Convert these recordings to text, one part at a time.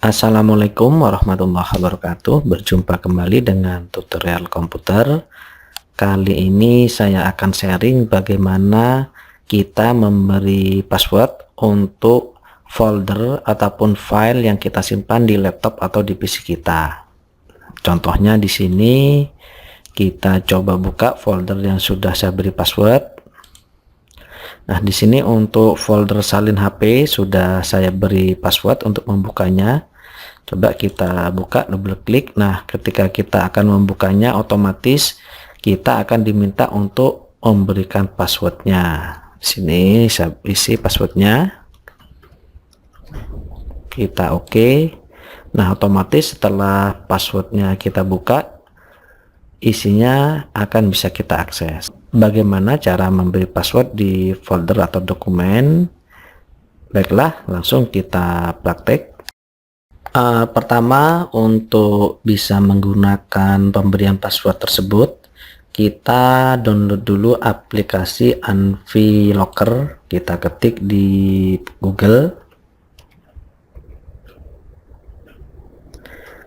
Assalamualaikum warahmatullahi wabarakatuh. Berjumpa kembali dengan tutorial komputer. Kali ini saya akan sharing bagaimana kita memberi password untuk folder ataupun file yang kita simpan di laptop atau di PC kita. Contohnya di sini kita coba buka folder yang sudah saya beri password. Nah, di sini untuk folder salin HP sudah saya beri password untuk membukanya. Coba kita buka, double klik. Nah, ketika kita akan membukanya, otomatis kita akan diminta untuk memberikan passwordnya. Di sini saya isi passwordnya. Kita oke. Nah, otomatis setelah passwordnya kita buka, isinya akan bisa kita akses. Bagaimana cara memberi password di folder atau dokumen? Baiklah, langsung kita praktek. Pertama, untuk bisa menggunakan pemberian password tersebut, kita download dulu aplikasi Anvi Locker. Kita ketik di Google.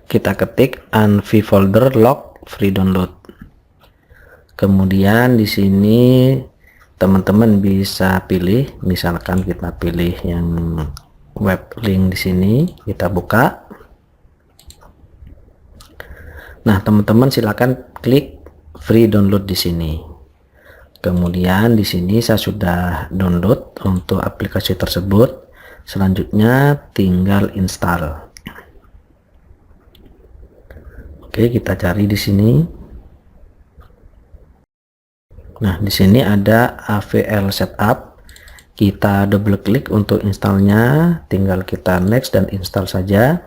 Kita ketik Anvi Folder Lock free download. Kemudian di sini teman-teman bisa pilih, misalkan kita pilih yang web link di sini, kita buka. Nah, teman-teman silakan klik free download di sini. Kemudian di sini saya sudah download untuk aplikasi tersebut. Selanjutnya tinggal install. Oke, kita cari di sini. Nah, di sini ada AVL setup. Kita double klik untuk installnya, tinggal kita next dan install saja.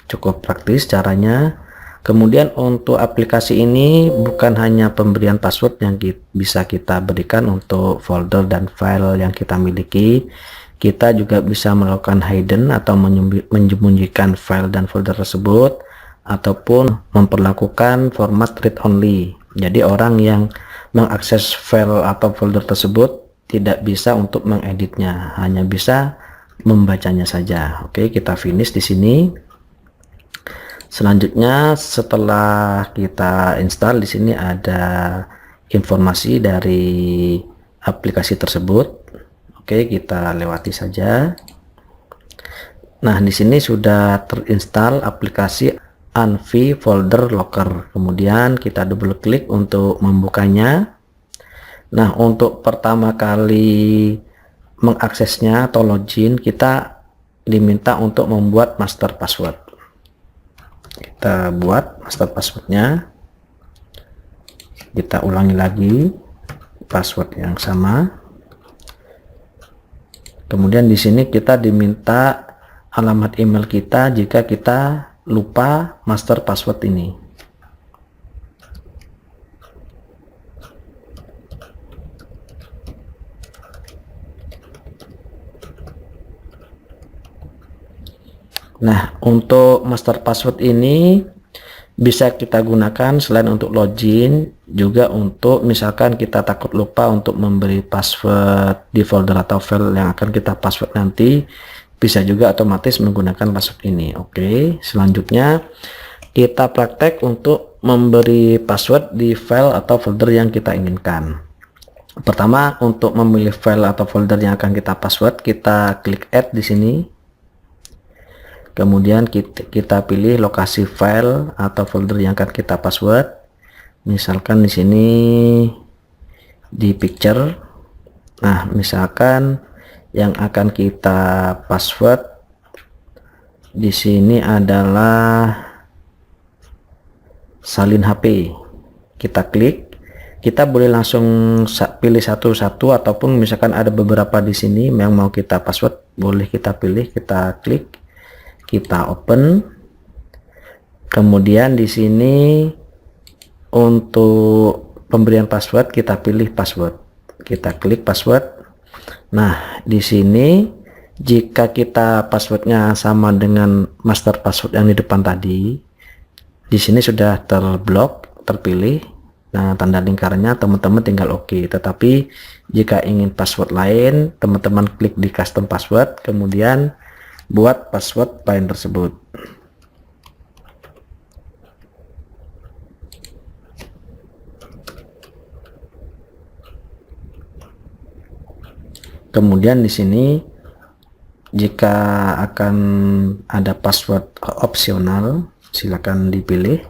Cukup praktis caranya. Kemudian untuk aplikasi ini bukan hanya pemberian password yang bisa kita berikan untuk folder dan file yang kita miliki. Kita juga bisa melakukan hidden atau menyembunyikan file dan folder tersebut, ataupun memperlakukan format read only. Jadi orang yang mengakses file atau folder tersebut tidak bisa untuk mengeditnya, hanya bisa membacanya saja. Oke, kita finish di sini. Selanjutnya setelah kita install, di sini ada informasi dari aplikasi tersebut. Oke, kita lewati saja. Nah, di sini sudah terinstall aplikasi Anvi Folder Locker. Kemudian kita double klik untuk membukanya. Nah, untuk pertama kali mengaksesnya atau login, kita diminta untuk membuat master password. Kita buat master passwordnya. Kita ulangi lagi password yang sama. Kemudian di sini kita diminta alamat email kita jika kita lupa master password ini. Nah, untuk master password ini bisa kita gunakan selain untuk login, juga untuk misalkan kita takut lupa untuk memberi password di folder atau file yang akan kita password nanti, bisa juga otomatis menggunakan password ini. Oke, selanjutnya kita praktek untuk memberi password di file atau folder yang kita inginkan. Pertama, untuk memilih file atau folder yang akan kita password, kita klik add di sini. Kemudian kita pilih lokasi file atau folder yang akan kita password. Misalkan di sini di picture. Nah, misalkan yang akan kita password di sini adalah salin HP. Kita klik, kita boleh langsung pilih satu-satu, ataupun misalkan ada beberapa di sini yang mau kita password, boleh kita pilih, kita klik, kita open. Kemudian di sini untuk pemberian password kita pilih password, kita klik password. Nah, di sini jika kita passwordnya sama dengan master password yang di depan tadi, di sini sudah terblok, terpilih. Nah, tanda lingkarnya teman-teman tinggal oke. Tetapi jika ingin password lain, teman-teman klik di custom password, kemudian buat password lain tersebut. Kemudian di sini jika akan ada password opsional, silakan dipilih.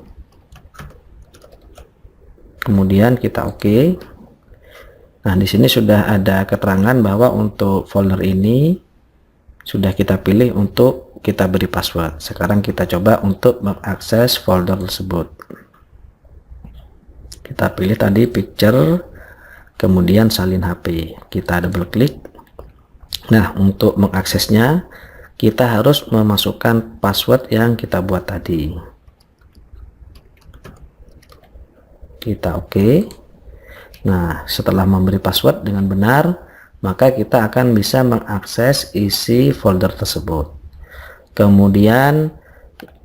Kemudian kita oke. Nah, di sini sudah ada keterangan bahwa untuk folder ini sudah kita pilih untuk kita beri password. Sekarang kita coba untuk mengakses folder tersebut. Kita pilih tadi picture, kemudian salin HP. Kita double klik. Nah, untuk mengaksesnya kita harus memasukkan password yang kita buat tadi. Kita oke. Nah, setelah memberi password dengan benar, maka kita akan bisa mengakses isi folder tersebut. Kemudian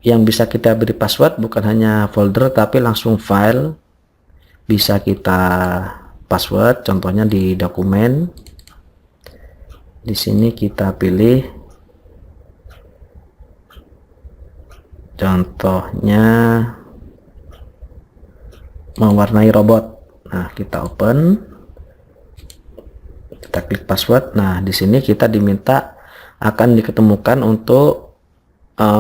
yang bisa kita beri password bukan hanya folder tapi langsung file. Bisa kita password, contohnya di dokumen. Di sini kita pilih contohnya mewarnai robot. Nah, kita open, kita klik password. Nah, di sini kita diminta akan diketemukan untuk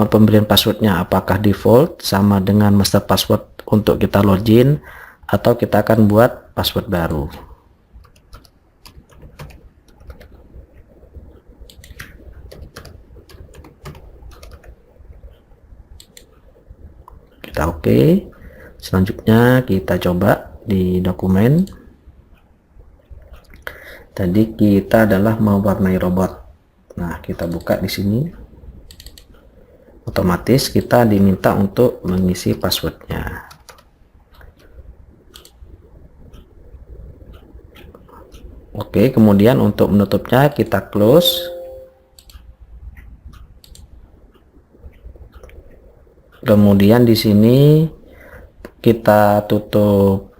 pemberian passwordnya, apakah default sama dengan master password untuk kita login atau kita akan buat password baru. Kita oke. Selanjutnya kita coba di dokumen. Tadi kita adalah mewarnai robot. Nah, kita buka di sini. Otomatis kita diminta untuk mengisi passwordnya. Oke, kemudian untuk menutupnya kita close. Kemudian di sini kita tutup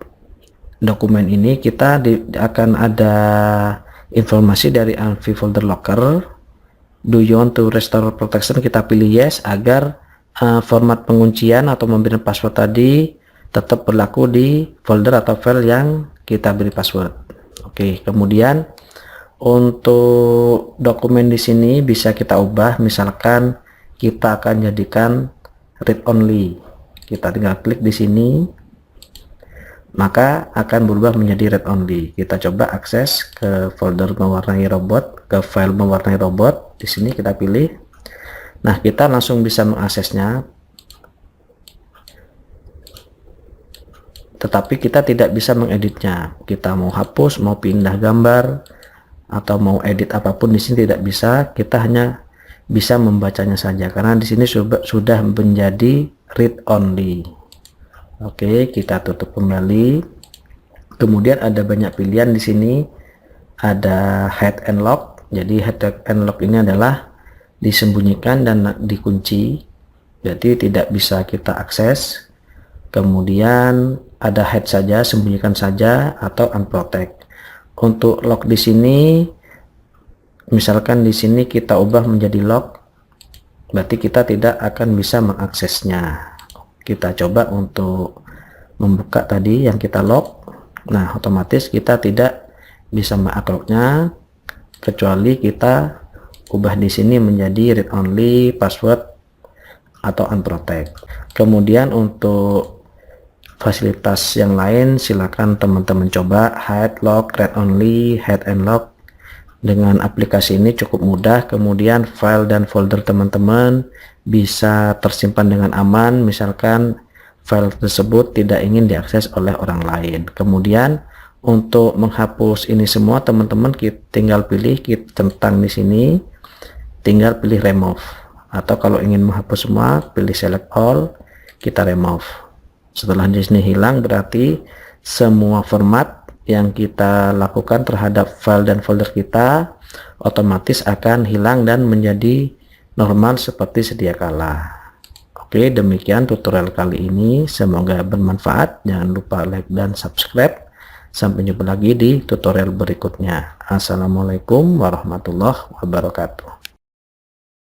dokumen ini. Kita akan ada informasi dari Anvi Folder Locker. Do you want to restore protection? Kita pilih yes agar format penguncian atau memberikan password tadi tetap berlaku di folder atau file yang kita beri password. Oke, kemudian untuk dokumen di sini bisa kita ubah. Misalkan kita akan jadikan read only, kita tinggal klik di sini, maka akan berubah menjadi read only. Kita coba akses ke folder mewarnai robot, ke file mewarnai robot. Di sini kita pilih. Nah, kita langsung bisa mengaksesnya, tetapi kita tidak bisa mengeditnya. Kita mau hapus, mau pindah gambar, atau mau edit apapun di sini tidak bisa. Kita hanya bisa membacanya saja karena di sini sudah menjadi read only. Oke, kita tutup kembali. Kemudian ada banyak pilihan di sini. Ada hide and lock. Jadi hide and lock ini adalah disembunyikan dan dikunci, jadi tidak bisa kita akses. Kemudian ada hide saja, sembunyikan saja, atau unprotect. Untuk lock di sini, misalkan di sini kita ubah menjadi lock, berarti kita tidak akan bisa mengaksesnya. Kita coba untuk membuka tadi yang kita lock. Nah, otomatis kita tidak bisa mengakloknya kecuali kita ubah di sini menjadi read only, password, atau unprotect. Kemudian untuk fasilitas yang lain silakan teman-teman coba hide, lock, read only, hide and lock. Dengan aplikasi ini cukup mudah. Kemudian file dan folder teman-teman bisa tersimpan dengan aman, misalkan file tersebut tidak ingin diakses oleh orang lain. Kemudian untuk menghapus ini semua teman-teman tinggal pilih centang di sini, tinggal pilih remove, atau kalau ingin menghapus semua pilih select all, kita remove. Setelah di sini hilang, berarti semua format yang kita lakukan terhadap file dan folder kita otomatis akan hilang dan menjadi normal seperti sedia kala. Oke, demikian tutorial kali ini, semoga bermanfaat. Jangan lupa like dan subscribe. Sampai jumpa lagi di tutorial berikutnya. Assalamualaikum warahmatullahi wabarakatuh.